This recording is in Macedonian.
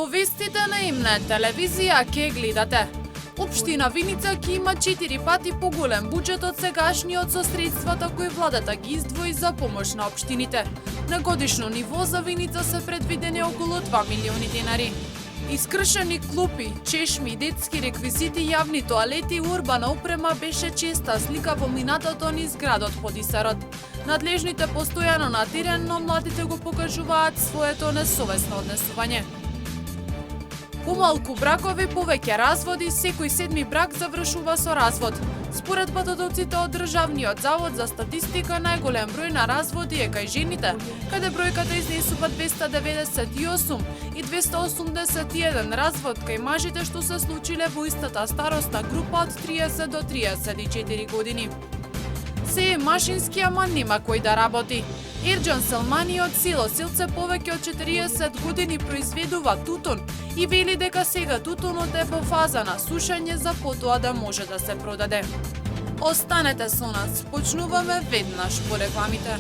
Во вестите на имна телевизија ке гледате. Општина Виница ќе има 4 пати поголем буџет од сегашниот со средствата кои владата ги издвои за помош на општините. На годишно ниво за Виница се предвидени околу 2 милиони денари. Искршени клупи, чешми, детски реквизити, јавни тоалети и урбана опрема беше честа слика во минатото низ градот Подисарот. Надлежните постојано на терен, но младите го покажуваат своето несовесно однесување. Помалку бракови, повеќе разводи, секој седми брак завршува со развод. Според податоците од Државниот завод за статистика, најголем број на разводи е кај жените, каде бројката изнесува 298 и 281 развод кај мажите што се случиле во истата старосна група од 30 до 34 години. Се е машински, ама нема кој да работи. Ерџан Селмани од село Силце повеќе од 40 години произведува тутун и вели дека сега тутунот е во фаза на сушење за потоа да може да се продаде. Останете со нас, почнуваме веднаш по рекламите.